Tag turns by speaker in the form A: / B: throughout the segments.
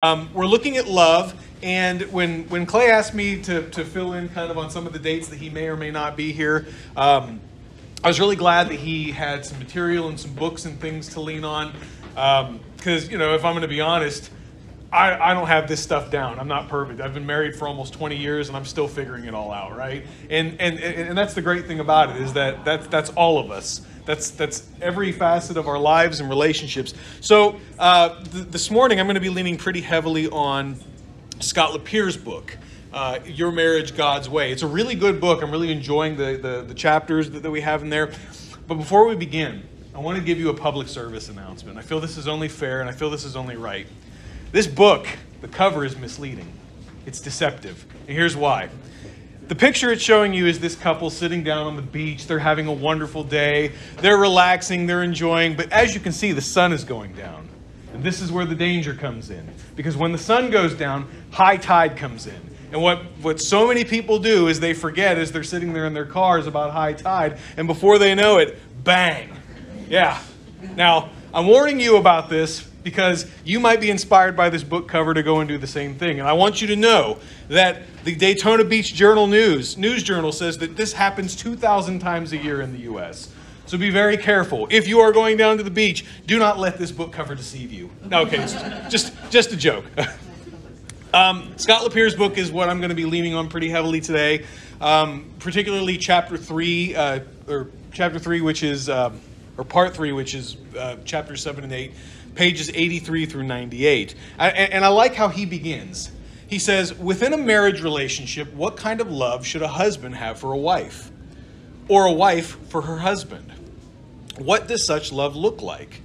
A: We're looking at love, and when Clay asked me to fill in kind of on some of the dates that he may or may not be here, I was really glad that he had some material and some books and things to lean on. Because, if I'm going to be honest, I don't have this stuff down. I'm not perfect. I've been married for almost 20 years, and I'm still figuring it all out, right? And that's the great thing about it, is that's all of us. That's every facet of our lives and relationships. So this morning, I'm going to be leaning pretty heavily on Scott Lapierre's book, Your Marriage, God's Way. It's a really good book. I'm really enjoying the chapters that we have in there. But before we begin, I want to give you a public service announcement. I feel this is only fair, and I feel this is only right. This book, the cover is misleading. It's deceptive. And here's why. The picture it's showing you is this couple sitting down on the beach. They're having a wonderful day. They're relaxing. They're enjoying. But as you can see, the sun is going down. And this is where the danger comes in. Because when the sun goes down, high tide comes in. And what so many people do is they forget as they're sitting there in their cars about high tide. And before they know it, bang. Yeah. Now, I'm warning you about this because you might be inspired by this book cover to go and do the same thing. And I want you to know that the Daytona Beach Journal News Journal says that this happens 2,000 times a year in the U.S. So be very careful. If you are going down to the beach, do not let this book cover deceive you. No, okay, just a joke. Scott Lapierre's book is what I'm going to be leaning on pretty heavily today, particularly chapter 3, which is, or part 3, which is chapters 7 and 8, pages 83 through 98. And I like how he begins. He says, within a marriage relationship, what kind of love should a husband have for a wife? Or a wife for her husband? What does such love look like?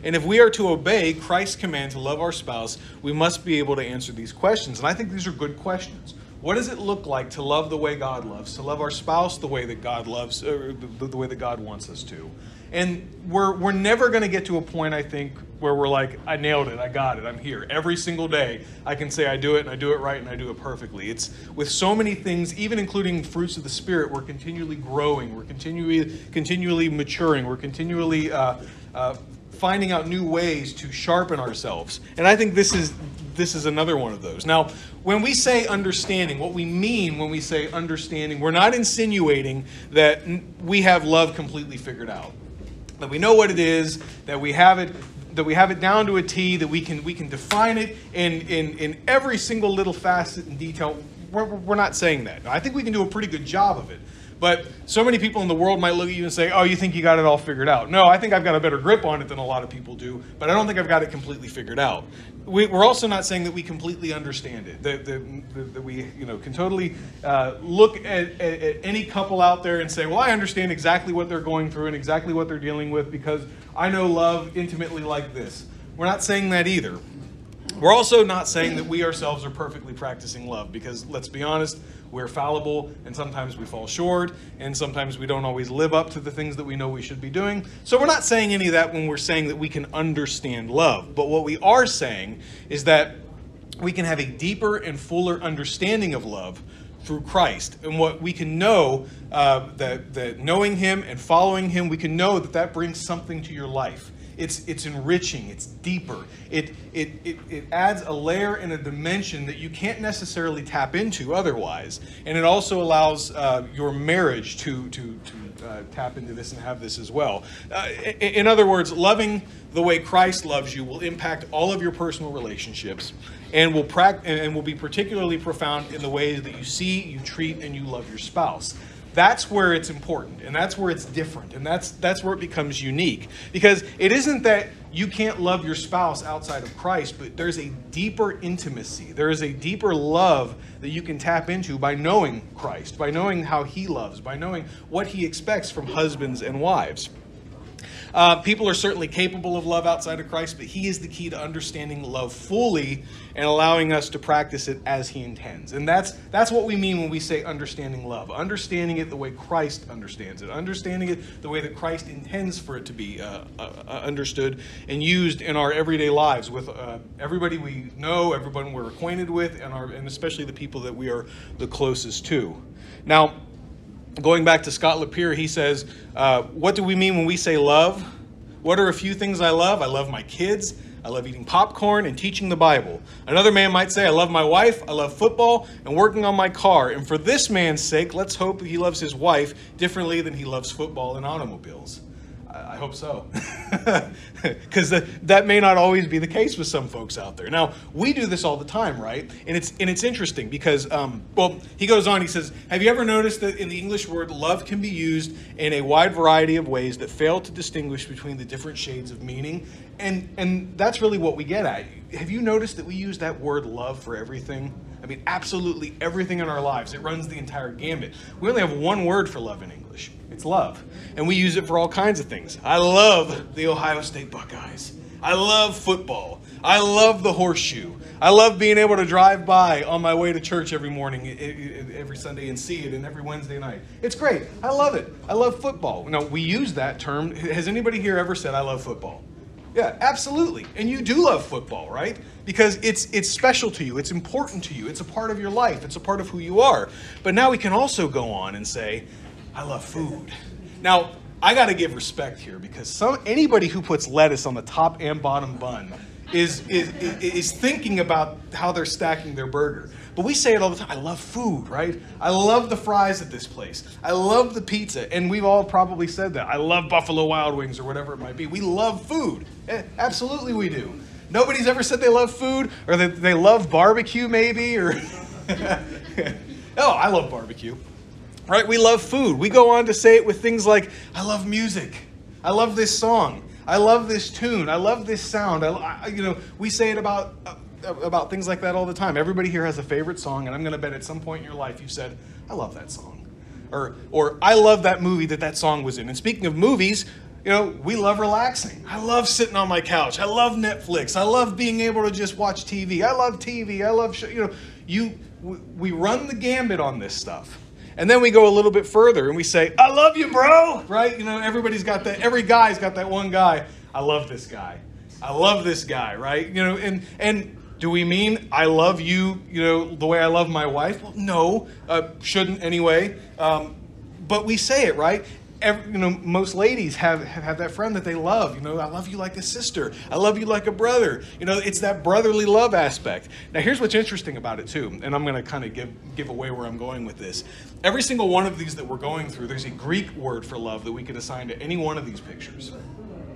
A: And if we are to obey Christ's command to love our spouse, we must be able to answer these questions. And I think these are good questions. What does it look like to love the way God loves, to love our spouse the way that God loves, or the way that God wants us to? And we're never going to get to a point, I think, where we're like, I nailed it, I got it, I'm here. Every single day, I can say I do it, and I do it right, and I do it perfectly. It's with so many things, even including fruits of the Spirit, we're continually growing, we're continually maturing, we're continually finding out new ways to sharpen ourselves. And I think this is another one of those. Now, when we say understanding, what we mean when we say understanding, we're not insinuating that we have love completely figured out. That we know what it is, that we have it down to a T, that we can define it in every single little facet and detail. We're not saying that. I think we can do a pretty good job of it. But so many people in the world might look at you and say, oh, you think you got it all figured out. No, I think I've got a better grip on it than a lot of people do, but I don't think I've got it completely figured out. We're also not saying that we completely understand it, that we can totally look at any couple out there and say, well, I understand exactly what they're going through and exactly what they're dealing with because I know love intimately like this. We're not saying that either. We're also not saying that we ourselves are perfectly practicing love because, let's be honest, we're fallible and sometimes we fall short and sometimes we don't always live up to the things that we know we should be doing. So we're not saying any of that when we're saying that we can understand love. But what we are saying is that we can have a deeper and fuller understanding of love through Christ. And what we can know, that knowing Him and following Him, we can know that brings something to your life. It's enriching, it's deeper. It adds a layer and a dimension that you can't necessarily tap into otherwise. And it also allows your marriage to tap into this and have this as well. In other words, loving the way Christ loves you will impact all of your personal relationships and will be particularly profound in the ways that you see, you treat, and you love your spouse. That's where it's important, and that's where it's different, and that's where it becomes unique. Because it isn't that you can't love your spouse outside of Christ, but there's a deeper intimacy. There is a deeper love that you can tap into by knowing Christ, by knowing how He loves, by knowing what He expects from husbands and wives. People are certainly capable of love outside of Christ, but He is the key to understanding love fully and allowing us to practice it as He intends. And that's what we mean when we say understanding love. Understanding it the way Christ understands it. Understanding it the way that Christ intends for it to be understood and used in our everyday lives with everybody we know, everyone we're acquainted with, and especially the people that we are the closest to. Now, going back to Scott Lapierre, he says, what do we mean when we say love? What are a few things I love? I love my kids. I love eating popcorn and teaching the Bible. Another man might say, I love my wife, I love football, and working on my car. And for this man's sake, let's hope he loves his wife differently than he loves football and automobiles. I hope so. Because that may not always be the case with some folks out there. Now, we do this all the time, right? And it's interesting because, well, he goes on, he says, have you ever noticed that in the English word, love can be used in a wide variety of ways that fail to distinguish between the different shades of meaning? And that's really what we get at. Have you noticed that we use that word love for everything? I mean, absolutely everything in our lives. It runs the entire gambit. We only have one word for love in English. It's love. And we use it for all kinds of things. I love the Ohio State Buckeyes. I love football. I love the horseshoe. I love being able to drive by on my way to church every morning, every Sunday, and see it, and every Wednesday night. It's great. I love it. I love football. Now, we use that term. Has anybody here ever said, I love football? Yeah, absolutely. And you do love football, right? Because it's special to you. It's important to you. It's a part of your life. It's a part of who you are. But now we can also go on and say, I love food. Now, I got to give respect here because anybody who puts lettuce on the top and bottom bun is thinking about how they're stacking their burger. But we say it all the time. I love food, right? I love the fries at this place. I love the pizza. And we've all probably said that. I love Buffalo Wild Wings or whatever it might be. We love food. Absolutely we do. Nobody's ever said they love food or that they love barbecue maybe or... Oh, I love barbecue. Right? We love food. We go on to say it with things like, I love music. I love this song. I love this tune. I love this sound. We say it about things like that all the time. Everybody here has a favorite song, and I'm going to bet at some point in your life you said, I love that song. Or I love that movie that song was in. And speaking of movies, we love relaxing. I love sitting on my couch. I love Netflix. I love being able to just watch TV. I love TV. I love, we run the gambit on this stuff. And then we go a little bit further and we say, I love you, bro, right? Everybody's got that. Every guy's got that one guy. I love this guy. I love this guy, right? And do we mean I love you, the way I love my wife? Well, no, shouldn't anyway. But we say it, right? Most ladies have that friend that they love. I love you like a sister. I love you like a brother. It's that brotherly love aspect. Now, here's what's interesting about it, too. And I'm going to kind of give away where I'm going with this. Every single one of these that we're going through, there's a Greek word for love that we could assign to any one of these pictures.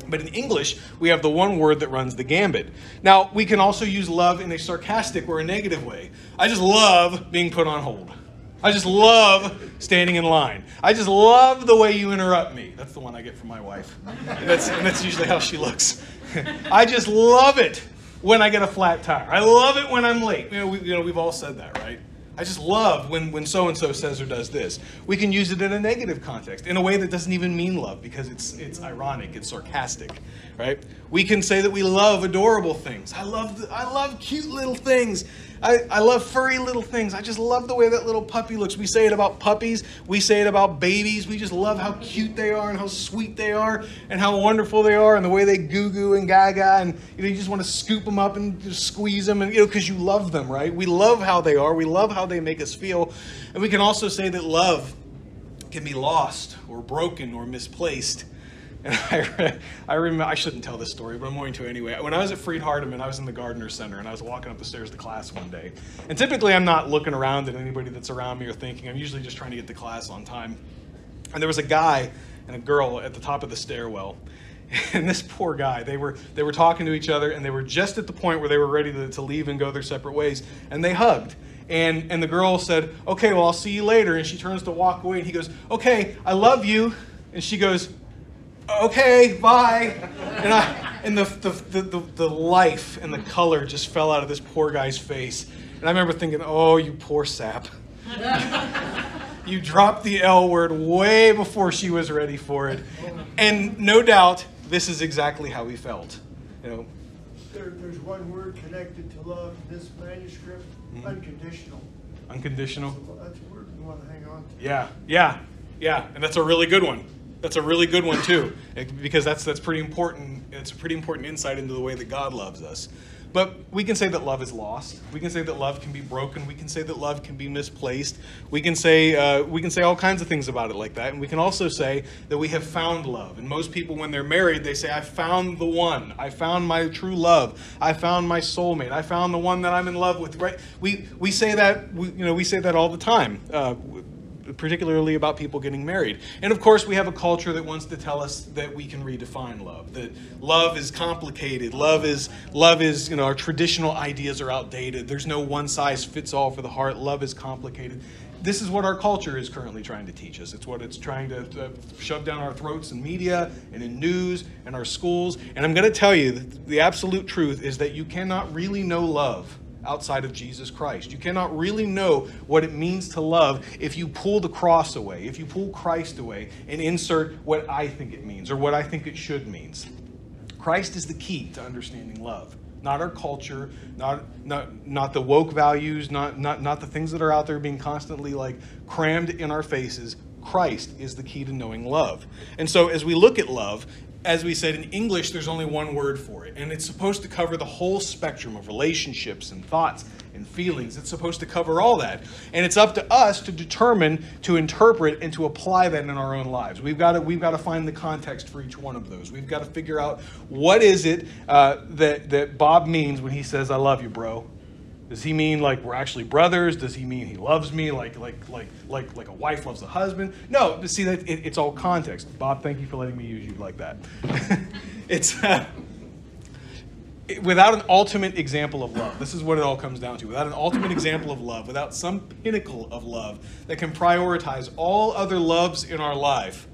A: But in English, we have the one word that runs the gambit. Now, we can also use love in a sarcastic or a negative way. I just love being put on hold. I just love standing in line. I just love the way you interrupt me. That's the one I get from my wife. And that's usually how she looks. I just love it when I get a flat tire. I love it when I'm late. We've all said that, right? I just love when so-and-so says or does this. We can use it in a negative context, in a way that doesn't even mean love because it's ironic, it's sarcastic, right? We can say that we love adorable things. I love cute little things. I love furry little things. I just love the way that little puppy looks. We say it about puppies. We say it about babies. We just love how cute they are and how sweet they are and how wonderful they are and the way they goo-goo and gaga and you just want to scoop them up and just squeeze them and because you love them, right? We love how they are. We love how they make us feel. And we can also say that love can be lost or broken or misplaced. And I remember, I shouldn't tell this story, but I'm going to anyway. When I was at Freed Hardeman, I was in the Gardner Center, and I was walking up the stairs to class one day. And typically, I'm not looking around at anybody that's around me or thinking. I'm usually just trying to get to class on time. And there was a guy and a girl at the top of the stairwell. And this poor guy, they were talking to each other, and they were just at the point where they were ready to leave and go their separate ways. And they hugged. And the girl said, okay, well, I'll see you later. And she turns to walk away, and he goes, okay, I love you. And she goes, okay, bye. And the life and the color just fell out of this poor guy's face. And I remember thinking, oh, you poor sap. You dropped the L word way before she was ready for it. And no doubt, this is exactly how he felt.
B: There's one word connected to love in this manuscript, unconditional.
A: Unconditional?
B: So that's a word we want to hang on to.
A: Yeah. And that's a really good one. That's a really good one too, because that's pretty important. It's a pretty important insight into the way that God loves us. But we can say that love is lost. We can say that love can be broken. We can say that love can be misplaced. We can say all kinds of things about it like that. And we can also say that we have found love. And most people, when they're married, they say, I found the one. I found my true love. I found my soulmate. I found the one that I'm in love with. Right? We say that. We say that all the time. Particularly about people getting married. And of course, we have a culture that wants to tell us that we can redefine love, that love is complicated. Love is, our traditional ideas are outdated. There's no one size fits all for the heart. Love is complicated. This is what our culture is currently trying to teach us. It's what it's trying to shove down our throats in media and in news and our schools. And I'm going to tell you that the absolute truth is that you cannot really know love outside of Jesus Christ. You cannot really know what it means to love if you pull the cross away, if you pull Christ away and insert what I think it means or what I think it should means. Christ is the key to understanding love. Not our culture, not the woke values, not the things that are out there being constantly crammed in our faces. Christ is the key to knowing love. And so as we look at love, as we said, in English, there's only one word for it. And it's supposed to cover the whole spectrum of relationships and thoughts and feelings. It's supposed to cover all that. And it's up to us to determine, to interpret, and to apply that in our own lives. We've got to find the context for each one of those. We've got to figure out what is it that Bob means when he says, I love you, bro. Does he mean we're actually brothers? Does he mean he loves me like a wife loves a husband? No, but see, that it's all context. Bob, thank you for letting me use you like that. It's without an ultimate example of love. This is what it all comes down to. Without an ultimate example of love, without some pinnacle of love that can prioritize all other loves in our life,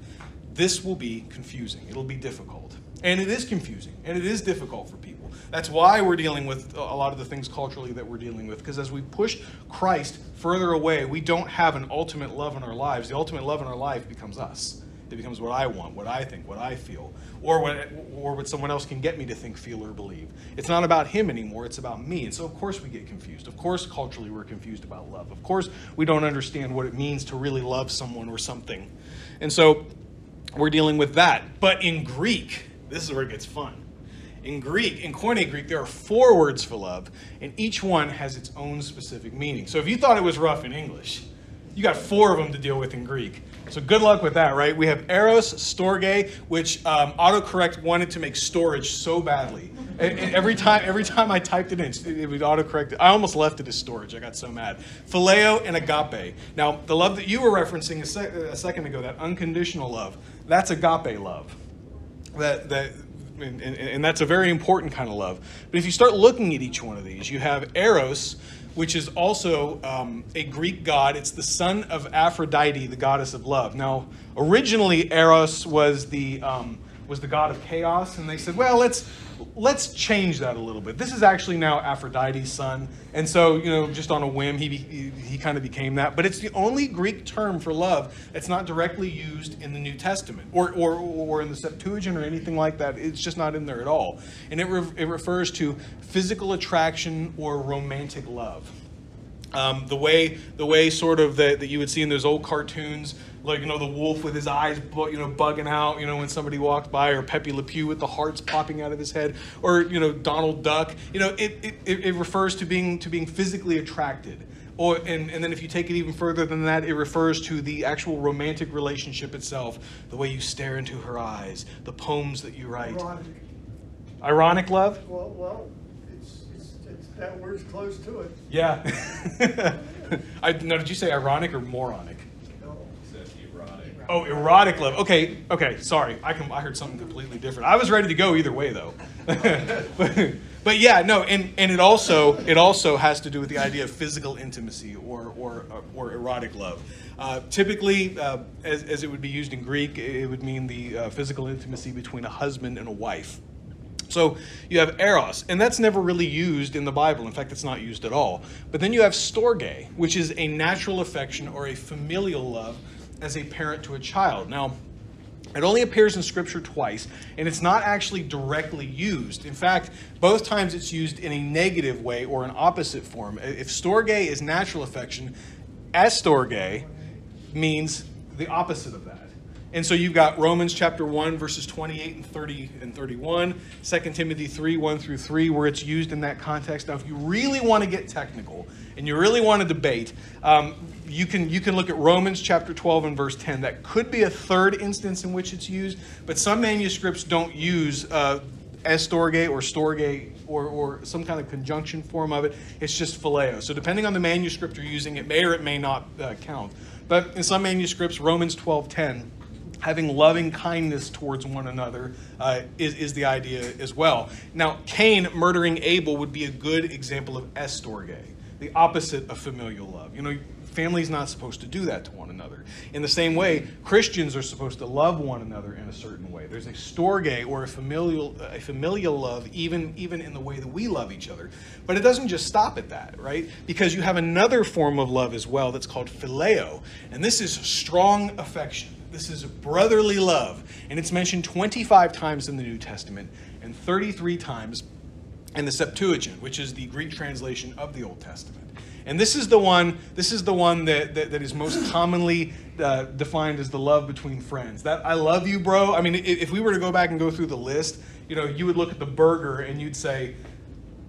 A: this will be confusing. It'll be difficult. And it is confusing, and it is difficult for people. That's why we're dealing with a lot of the things culturally that we're dealing with, because as we push Christ further away, we don't have an ultimate love in our lives. The ultimate love in our life becomes us. It becomes what I want, what I think, what I feel, or what someone else can get me to think, feel, or believe. It's not about him anymore, it's about me. And so of course we get confused. Of course culturally we're confused about love. Of course we don't understand what it means to really love someone or something. And so we're dealing with that. But in Greek, this is where it gets fun. In Greek, in Koine Greek, there are 4 words for love, and each one has its own specific meaning. So if you thought it was rough in English, you got 4 of them to deal with in Greek. So good luck with that, right? We have eros, storge, which autocorrect wanted to make storage so badly. And every time I typed it in, it would autocorrect it. I almost left it as storage. I got so mad. Phileo and agape. Now, the love that you were referencing a second ago, that unconditional love, that's agape love. And that's a very important kind of love. But if you start looking at each one of these, you have Eros, which is also a Greek god. It's the son of Aphrodite, the goddess of love. Now, originally Eros was the god of chaos, and they said, well, let's change that a little bit. This is actually now Aphrodite's son, and so just on a whim, he kind of became that. But it's the only Greek term for love that's not directly used in the New Testament or in the Septuagint or anything like that. It's just not in there at all, and it refers to physical attraction or romantic love. The way sort of that you would see in those old cartoons, like the wolf with his eyes bugging out when somebody walked by, or Pepe Le Pew with the hearts popping out of his head, or Donald Duck. It refers to being physically attracted. And then if you take it even further than that, it refers to the actual romantic relationship itself, the way you stare into her eyes, the poems that you write. Ironic love?
B: Well, that word's close to it.
A: Yeah. Did you say ironic or moronic?
B: No.
C: It says erotic.
A: Oh, erotic love. Okay. Sorry, I heard something completely different. I was ready to go either way, though. but yeah, no, and it also has to do with the idea of physical intimacy or erotic love. Typically, as it would be used in Greek, it would mean the physical intimacy between a husband and a wife. So you have eros, and that's never really used in the Bible. In fact, it's not used at all. But then you have storge, which is a natural affection or a familial love as a parent to a child. Now, it only appears in Scripture twice, and it's not actually directly used. In fact, both times it's used in a negative way or an opposite form. If storge is natural affection, astorge means the opposite of that. And so you've got Romans chapter 1, verses 28 and 30 and 31, 2 Timothy 3, 1 through 3, where it's used in that context. Now, if you really want to get technical and you really want to debate, you can look at Romans chapter 12 and verse 10. That could be a third instance in which it's used, but some manuscripts don't use estorge or storge or some kind of conjunction form of it. It's just phileo. So depending on the manuscript you're using, it may or it may not count. But in some manuscripts, Romans 12:10, having loving kindness towards one another is the idea as well. Now, Cain murdering Abel would be a good example of estorge, the opposite of familial love. You know, family's not supposed to do that to one another. In the same way, Christians are supposed to love one another in a certain way. There's a storge or a familial love even in the way that we love each other. But it doesn't just stop at that, right? Because you have another form of love as well that's called phileo. And this is strong affection. This is brotherly love. And it's mentioned 25 times in the New Testament and 33 times in the Septuagint, which is the Greek translation of the Old Testament. And this is the one that is most commonly defined as the love between friends. That I love you, bro. I mean, if we were to go back and go through the list, you know, you would look at the burger and you'd say,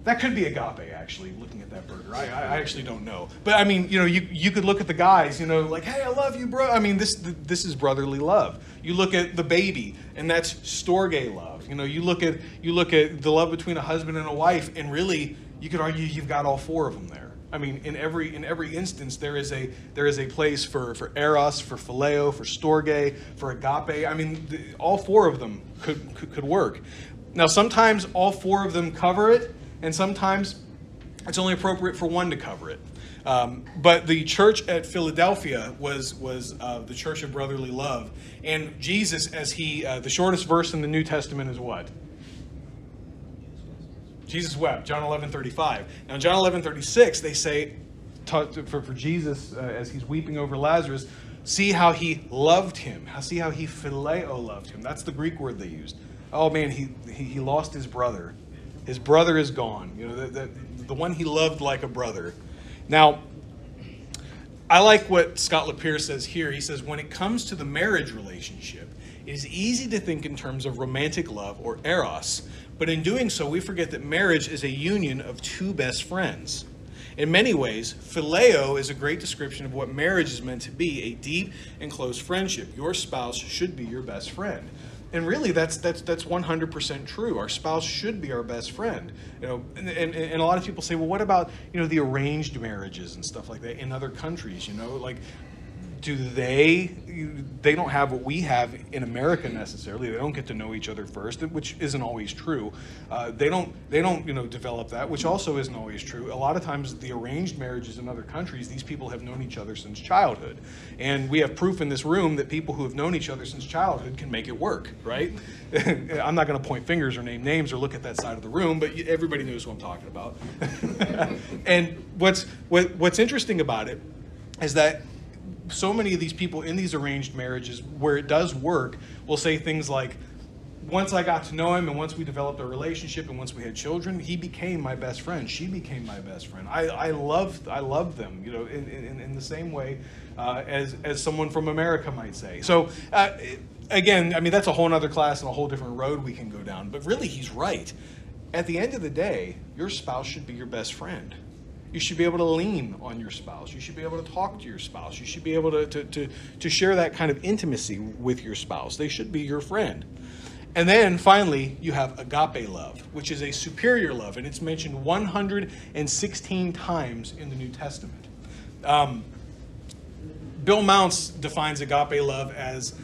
A: that could be agape, actually, looking at that burger. I actually don't know. But I mean, you know, you could look at the guys, you know, like, hey, I love you, bro. I mean, this is brotherly love. You look at the baby, and that's storge love. You know, you look at the love between a husband and a wife, and really, you could argue you've got all four of them there. I mean, in every instance, there is a place for eros, for phileo, for storge, for agape. I mean, all four of them could work. Now, sometimes all four of them cover it, and sometimes it's only appropriate for one to cover it. But the church at Philadelphia was the church of brotherly love, and Jesus, as the shortest verse in the New Testament is what? Jesus wept, John 11:35. Now, in John 11:36, they say for Jesus, as he's weeping over Lazarus, see how he loved him. See how he phileo loved him. That's the Greek word they used. Oh man, he lost his brother. His brother is gone. You know, the one he loved like a brother. Now, I like what Scott LaPierre says here. He says, when it comes to the marriage relationship, it is easy to think in terms of romantic love or eros, but in doing so, we forget that marriage is a union of two best friends. In many ways, phileo is a great description of what marriage is meant to be, a deep and close friendship. Your spouse should be your best friend. And really, that's 100% true. Our spouse should be our best friend. You know, and a lot of people say, well, what about, you know, the arranged marriages and stuff like that in other countries? You know, like, do they don't have what we have in America necessarily. They don't get to know each other first, which isn't always true. They don't you know, develop that, which also isn't always true. A lot of times the arranged marriages in other countries, these people have known each other since childhood. And we have proof in this room that people who have known each other since childhood can make it work, right? I'm not going to point fingers or name names or look at that side of the room, but everybody knows who I'm talking about. And what's interesting about it is that so many of these people in these arranged marriages where it does work will say things like, once I got to know him and once we developed a relationship and once we had children, he became my best friend. She became my best friend. I loved them, you know, in the same way as someone from America might say. So again, I mean, that's a whole other class and a whole different road we can go down. But really, he's right. At the end of the day, your spouse should be your best friend. You should be able to lean on your spouse. You should be able to talk to your spouse. You should be able to share that kind of intimacy with your spouse. They should be your friend. And then finally, you have agape love, which is a superior love, and it's mentioned 116 times in the New Testament. Bill Mounce defines agape love as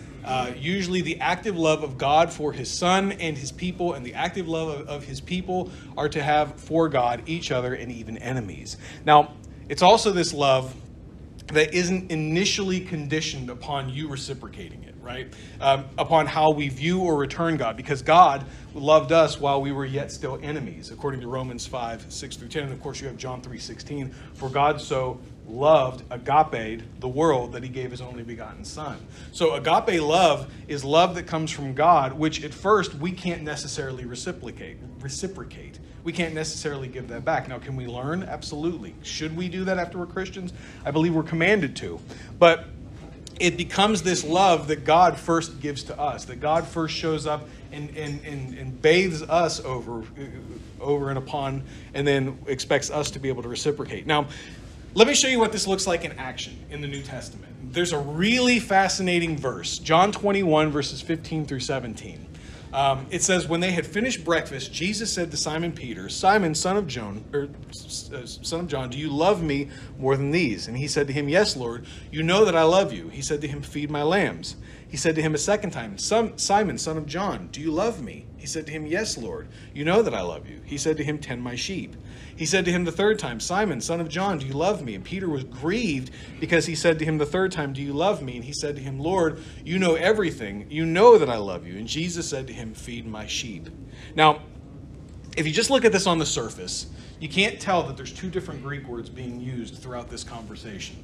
A: usually the active love of God for his son and his people, and the active love of his people are to have for God each other and even enemies. Now, it's also this love that isn't initially conditioned upon you reciprocating it, right? Upon how we view or return God, because God loved us while we were yet still enemies, according to Romans 5:6-10. And of course, you have John 3:16, for God so loved, agaped, the world that he gave his only begotten son. So agape love is love that comes from God, which at first we can't necessarily reciprocate. We can't necessarily give that back. Now, can we learn? Absolutely. Should we do that after we're Christians? I believe we're commanded to. But it becomes this love that God first gives to us, that God first shows up and bathes us over and upon, and then expects us to be able to reciprocate. Now, let me show you what this looks like in action in the New Testament. There's a really fascinating verse, John 21, verses 15 through 17. It says, when they had finished breakfast, Jesus said to Simon Peter, Simon, son of John, do you love me more than these? And he said to him, yes, Lord, you know that I love you. He said to him, feed my lambs. He said to him a second time, Simon, son of John, do you love me? He said to him, yes, Lord, you know that I love you. He said to him, tend my sheep. He said to him the third time, Simon, son of John, do you love me? And Peter was grieved because he said to him the third time, do you love me? And he said to him, Lord, you know everything. You know that I love you. And Jesus said to him, feed my sheep. Now, if you just look at this on the surface, you can't tell that there's two different Greek words being used throughout this conversation.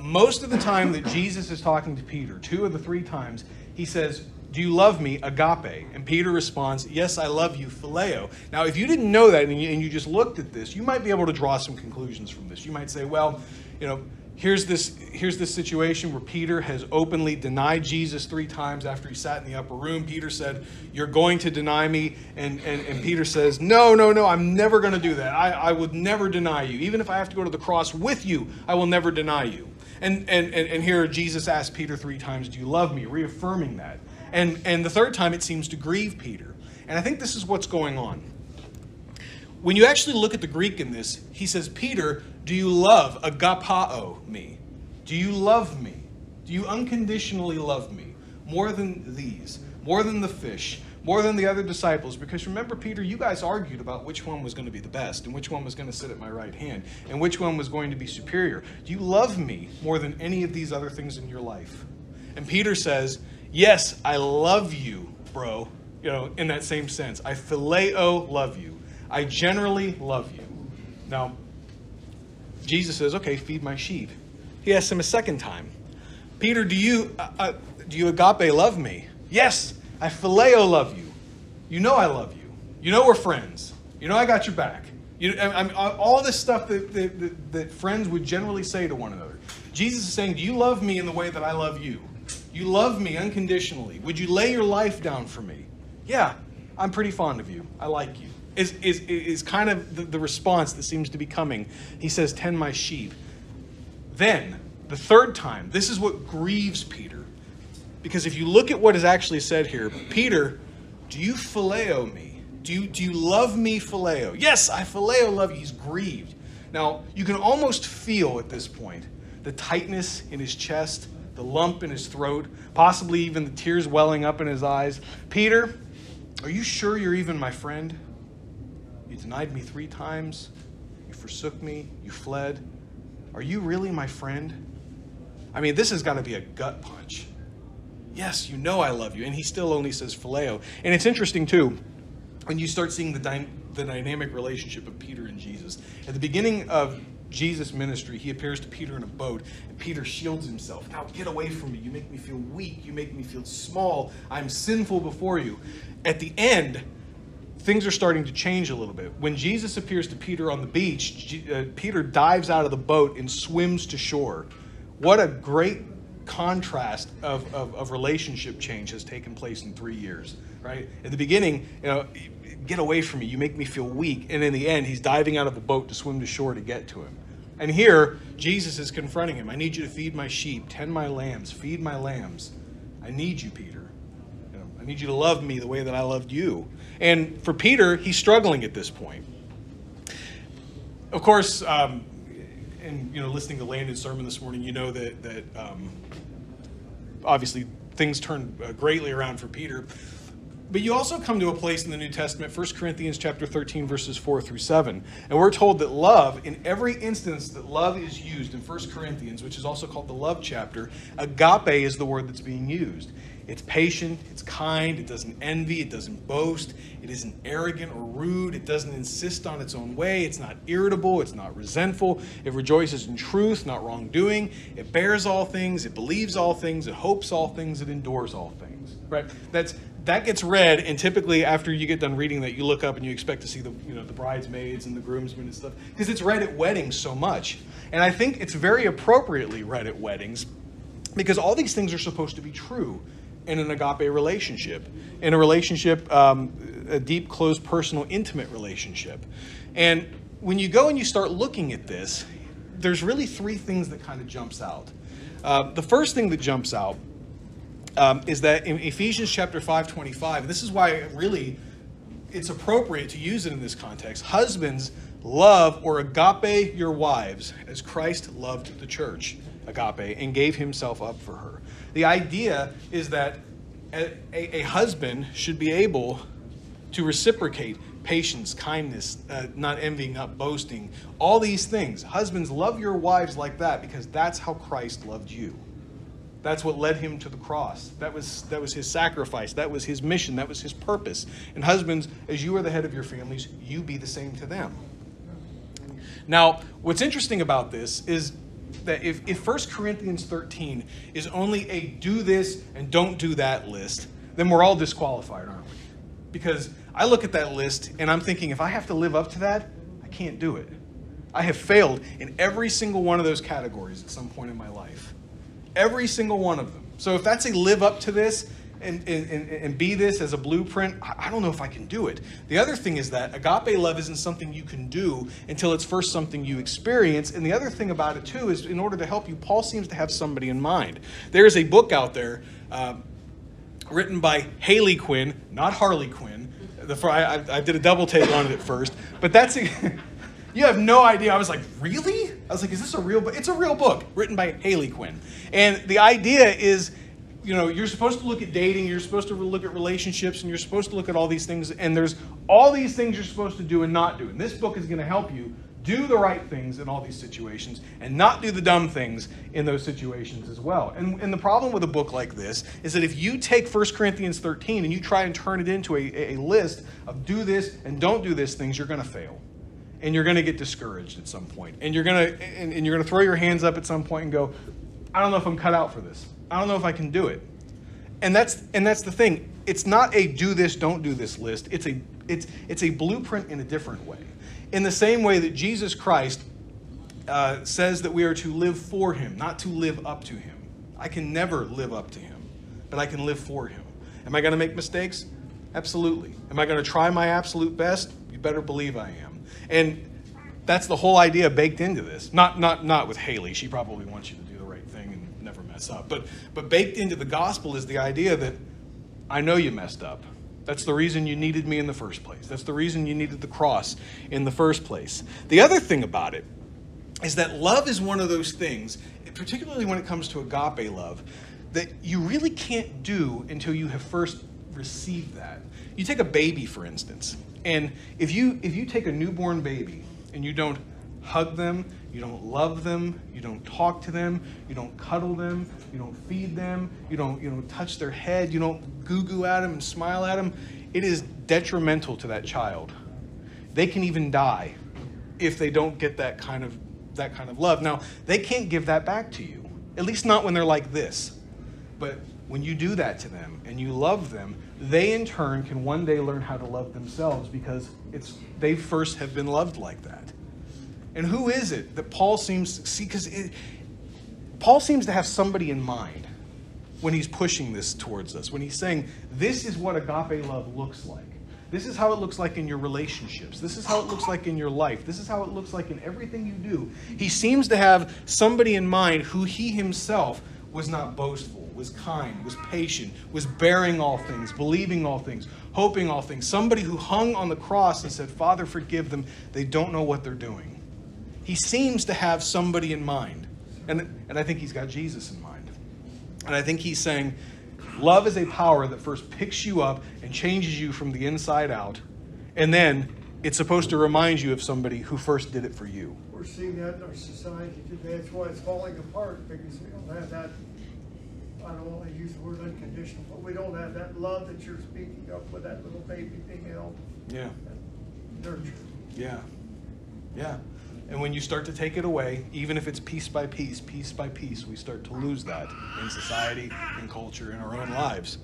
A: Most of the time that Jesus is talking to Peter, 2 of the 3 times, he says, do you love me, agape? And Peter responds, yes, I love you, phileo. Now, if you didn't know that and you just looked at this, you might be able to draw some conclusions from this. You might say, well, here's this situation where Peter has openly denied Jesus 3 times after he sat in the upper room. Peter said, you're going to deny me. And Peter says, no, I'm never going to do that. I would never deny you. Even if I have to go to the cross with you, I will never deny you. And here Jesus asked Peter 3 times, do you love me? Reaffirming that. And the third time, it seems to grieve Peter. And I think this is what's going on. When you actually look at the Greek in this, he says, Peter, do you love, agapao, me? Do you love me? Do you unconditionally love me? More than these, more than the fish, more than the other disciples? Because remember, Peter, you guys argued about which one was going to be the best and which one was going to sit at my right hand and which one was going to be superior. Do you love me more than any of these other things in your life? And Peter says, yes, I love you, bro. In that same sense. I phileo love you. I generally love you. Now, Jesus says, okay, feed my sheep. He asks him a second time, Peter, do you agape love me? Yes, I phileo love you. You know I love you. You know we're friends. You know I got your back. All this stuff that friends would generally say to one another. Jesus is saying, do you love me in the way that I love you? You love me unconditionally. Would you lay your life down for me? Yeah, I'm pretty fond of you. I like you. Is kind of the response that seems to be coming. He says, tend my sheep. Then, the third time, this is what grieves Peter. Because if you look at what is actually said here, Peter, do you phileo me? Do you love me, phileo? Yes, I phileo love you. He's grieved. Now, you can almost feel at this point the tightness in his chest, the lump in his throat, possibly even the tears welling up in his eyes. Peter, are you sure you're even my friend? You denied me 3 times. You forsook me. You fled. Are you really my friend? I mean, this has got to be a gut punch. Yes, you know I love you. And he still only says phileo. And it's interesting, too, when you start seeing the dynamic relationship of Peter and Jesus. At the beginning of Jesus' ministry, he appears to Peter in a boat, and Peter shields himself. Now get away from me. You make me feel weak. You make me feel small. I'm sinful before you. At the end, things are starting to change a little bit. When Jesus appears to Peter on the beach, Peter dives out of the boat and swims to shore. What a great contrast of relationship change has taken place in 3 years, right? At the beginning, get away from me. You make me feel weak. And in the end, he's diving out of the boat to swim to shore to get to him. And here, Jesus is confronting him. I need you to feed my sheep, tend my lambs, feed my lambs. I need you, Peter. I need you to love me the way that I loved you. And for Peter, he's struggling at this point. Of course, and listening to Landon's sermon this morning, you know that obviously things turned greatly around for Peter. But you also come to a place in the New Testament, 1 Corinthians chapter 13, verses 4 through 7. And we're told that love, in every instance that love is used in 1 Corinthians, which is also called the love chapter, agape is the word that's being used. It's patient, it's kind, it doesn't envy, it doesn't boast, it isn't arrogant or rude, it doesn't insist on its own way, it's not irritable, it's not resentful, it rejoices in truth, not wrongdoing, it bears all things, it believes all things, it hopes all things, it endures all things. Right? That gets read, and typically after you get done reading that, you look up and you expect to see the bridesmaids and the groomsmen and stuff, because it's read at weddings so much. And I think it's very appropriately read at weddings, Because all these things are supposed to be true in an agape relationship, in a relationship, a deep, close, personal, intimate relationship. And when you go and you start looking at this, there's really three things that kind of jumps out. The first thing that jumps out is that in Ephesians chapter 5:25, this is why really it's appropriate to use it in this context. Husbands, love or agape your wives as Christ loved the church, agape, and gave himself up for her. The idea is that a husband should be able to reciprocate patience, kindness, not envying, not boasting, all these things. Husbands, love your wives like that because that's how Christ loved you. That's what led him to the cross. That was his sacrifice. That was his mission. That was his purpose. And husbands, as you are the head of your families, you be the same to them. Now, what's interesting about this is that if 1 Corinthians 13 is only a do this and don't do that list, then we're all disqualified, aren't we? Because I look at that list and I'm thinking, if I have to live up to that, I can't do it. I have failed in every single one of those categories at some point in my life. Every single one of them. So if that's a live up to this and be this as a blueprint, I don't know if I can do it. The other thing is that agape love isn't something you can do until it's first something you experience. And the other thing about it too is in order to help you, Paul seems to have somebody in mind. There is a book out there written by Haley Quinn, not Harley Quinn. I did a double take on it at first, but that's you have no idea. I was like, really? I was like, is this a real book? It's a real book written by Haley Quinn. And the idea is, you're supposed to look at dating, you're supposed to look at relationships, and you're supposed to look at all these things. And there's all these things you're supposed to do and not do. And this book is going to help you do the right things in all these situations and not do the dumb things in those situations as well. And the problem with a book like this is that if you take 1 Corinthians 13 and you try and turn it into a list of do this and don't do this things, you're going to fail. And you're going to get discouraged at some point. And you're going to throw your hands up at some point and go, I don't know if I'm cut out for this. I don't know if I can do it. And that's the thing. It's not a do this, don't do this list. It's a blueprint in a different way. In the same way that Jesus Christ says that we are to live for him, not to live up to him. I can never live up to him, but I can live for him. Am I going to make mistakes? Absolutely. Am I going to try my absolute best? You better believe I am. And that's the whole idea baked into this. Not with Haley. She probably wants you to do the right thing and never mess up. But baked into the gospel is the idea that I know you messed up. That's the reason you needed me in the first place. That's the reason you needed the cross in the first place. The other thing about it is that love is one of those things, particularly when it comes to agape love, that you really can't do until you have first received that. You take a baby, for instance, and if you take a newborn baby and you don't hug them, you don't love them, you don't talk to them, you don't cuddle them, you don't feed them, you don't touch their head, you don't goo-goo at them and smile at them, it is detrimental to that child. They can even die if they don't get that kind of love. Now, they can't give that back to you, at least not when they're like this. But when you do that to them and you love them, they in turn can one day learn how to love themselves because they first have been loved like that. And who is it that Paul seems to see? Because Paul seems to have somebody in mind when he's pushing this towards us, when he's saying, this is what agape love looks like. This is how it looks like in your relationships. This is how it looks like in your life. This is how it looks like in everything you do. He seems to have somebody in mind who he himself was not boastful, was kind, was patient, was bearing all things, believing all things, hoping all things. Somebody who hung on the cross and said, Father, forgive them. They don't know what they're doing. He seems to have somebody in mind. And I think he's got Jesus in mind. And I think he's saying, love is a power that first picks you up and changes you from the inside out. And then it's supposed to remind you of somebody who first did it for you.
B: We're seeing that in our society today. That's why it's falling apart, because we don't have that, I don't want to use the word unconditional, but we don't have that love that you're speaking of with that little baby being held.
A: Yeah.
B: Nurtured.
A: Yeah. Yeah. And when you start to take it away, even if it's piece by piece, we start to lose that in society, in culture, in our own lives.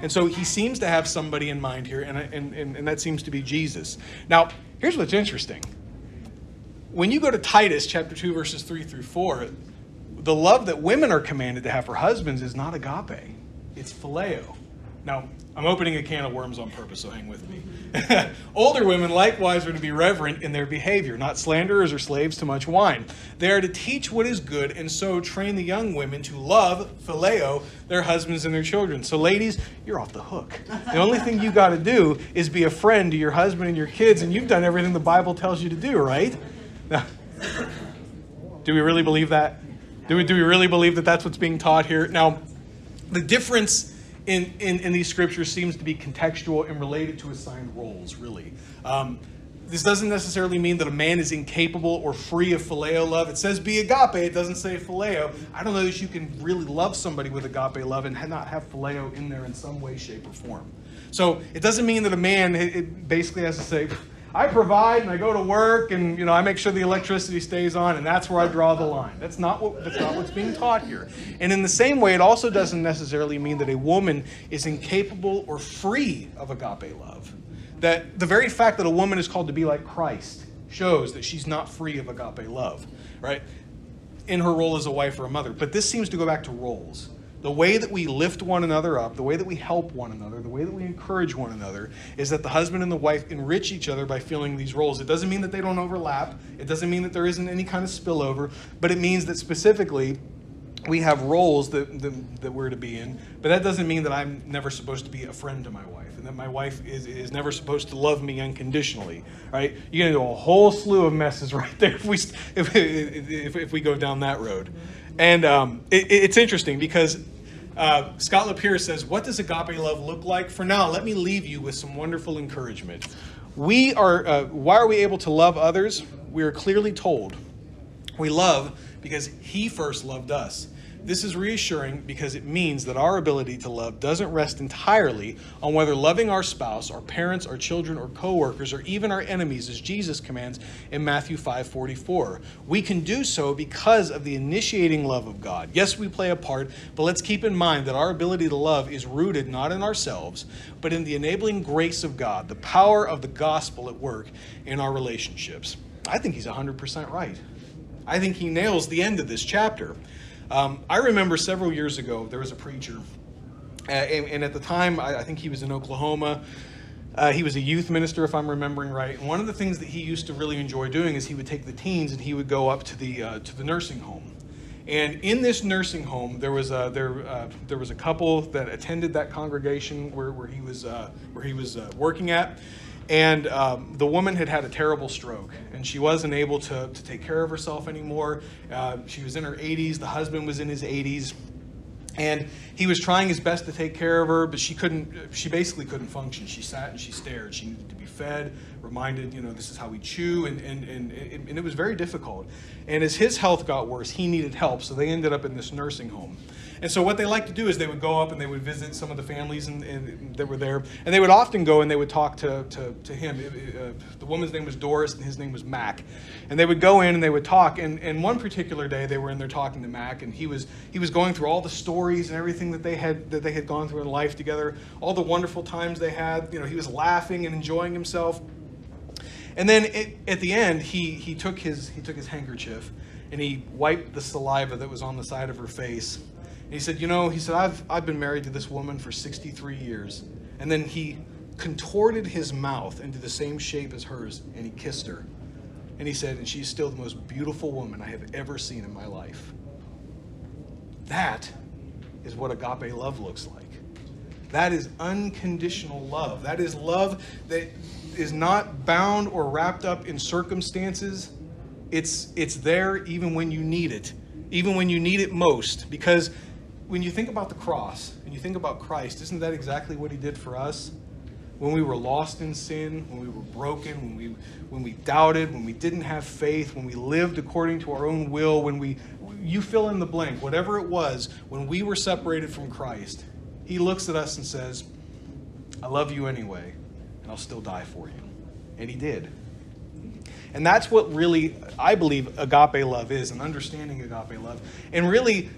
A: And so he seems to have somebody in mind here, and that seems to be Jesus. Now, here's what's interesting. When you go to Titus chapter 2, verses 3 through 4, the love that women are commanded to have for husbands is not agape. It's phileo. Now, I'm opening a can of worms on purpose, so hang with me. Older women likewise are to be reverent in their behavior, not slanderers or slaves to much wine. They are to teach what is good, and so train the young women to love, phileo, their husbands and their children. So ladies, you're off the hook. The only thing you got to do is be a friend to your husband and your kids, and you've done everything the Bible tells you to do, right? Now, do we really believe that? Do we really believe that that's what's being taught here? Now, the difference in these scriptures seems to be contextual and related to assigned roles, really. This doesn't necessarily mean that a man is incapable or free of phileo love. It says be agape. It doesn't say phileo. I don't know that you can really love somebody with agape love and not have phileo in there in some way, shape, or form. So it doesn't mean that a man it basically has to say, I provide and I go to work and I make sure the electricity stays on and that's where I draw the line. That's not what's being taught here. And in the same way, it also doesn't necessarily mean that a woman is incapable or free of agape love. That the very fact that a woman is called to be like Christ shows that she's not free of agape love, right? In her role as a wife or a mother. But this seems to go back to roles. The way that we lift one another up, the way that we help one another, the way that we encourage one another is that the husband and the wife enrich each other by filling these roles. It doesn't mean that they don't overlap. It doesn't mean that there isn't any kind of spillover, but it means that specifically we have roles that we're to be in. But that doesn't mean that I'm never supposed to be a friend to my wife and that my wife is never supposed to love me unconditionally, right? You're going to do a whole slew of messes right there if we go down that road. And it's interesting because Scott LaPierre says, what does agape love look like? For now, let me leave you with some wonderful encouragement. Why are we able to love others? We are clearly told we love because he first loved us. This is reassuring because it means that our ability to love doesn't rest entirely on whether loving our spouse, our parents, our children, or coworkers, or even our enemies, as Jesus commands in Matthew 5:44. We can do so because of the initiating love of God. Yes, we play a part, but let's keep in mind that our ability to love is rooted not in ourselves, but in the enabling grace of God, the power of the gospel at work in our relationships. I think he's 100% right. I think he nails the end of this chapter. I remember several years ago, there was a preacher, and at the time, I think he was in Oklahoma. He was a youth minister, if I'm remembering right. And one of the things that he used to really enjoy doing is he would take the teens and he would go up to the nursing home. And in this nursing home, there was a couple that attended that congregation where he was working at. And the woman had a terrible stroke, and she wasn't able to take care of herself anymore. She was in her 80s. The husband was in his 80s. And he was trying his best to take care of her, but she basically couldn't function. She sat and she stared. She needed to be fed, reminded, this is how we chew, and it was very difficult. And as his health got worse, he needed help, so they ended up in this nursing home. And so what they liked to do is they would go up and they would visit some of the families that were there, and they would often go and they would talk to him. The woman's name was Doris and his name was Mac. And they would go in and they would talk, and one particular day they were in there talking to Mac, and he was going through all the stories and everything that they had gone through in life together, all the wonderful times they had. He was laughing and enjoying himself. And then at the end, he took his handkerchief and he wiped the saliva that was on the side of her face. And he said, I've been married to this woman for 63 years. And then he contorted his mouth into the same shape as hers, and he kissed her. And he said, and she's still the most beautiful woman I have ever seen in my life. That is what agape love looks like. That is unconditional love. That is love that is not bound or wrapped up in circumstances. It's there even when you need it, even when you need it most. Because when you think about the cross and you think about Christ, isn't that exactly what he did for us? When we were lost in sin, when we were broken, when we doubted, when we didn't have faith, when we lived according to our own will, you fill in the blank, whatever it was, when we were separated from Christ, he looks at us and says, I love you anyway, and I'll still die for you. And he did. And that's what really, I believe, agape love is, and understanding agape love. And really,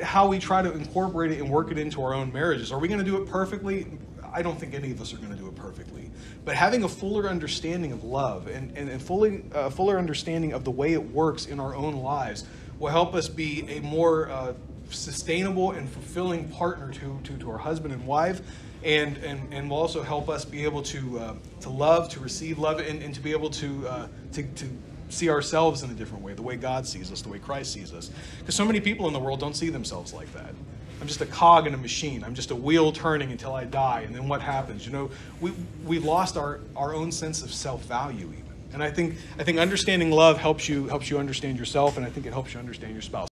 A: how we try to incorporate it and work it into our own marriages. Are we going to do it perfectly? I don't think any of us are going to do it perfectly. But having a fuller understanding of love and fuller understanding of the way it works in our own lives will help us be a more sustainable and fulfilling partner to our husband and wife, and will also help us be able to love, to receive love, and to be able to see ourselves in a different way, the way God sees us, the way Christ sees us. Because so many people in the world don't see themselves like that. I'm just a cog in a machine. I'm just a wheel turning until I die. And then what happens? You know, we've lost our own sense of self-value even. And I think understanding love helps you understand yourself, and I think it helps you understand your spouse.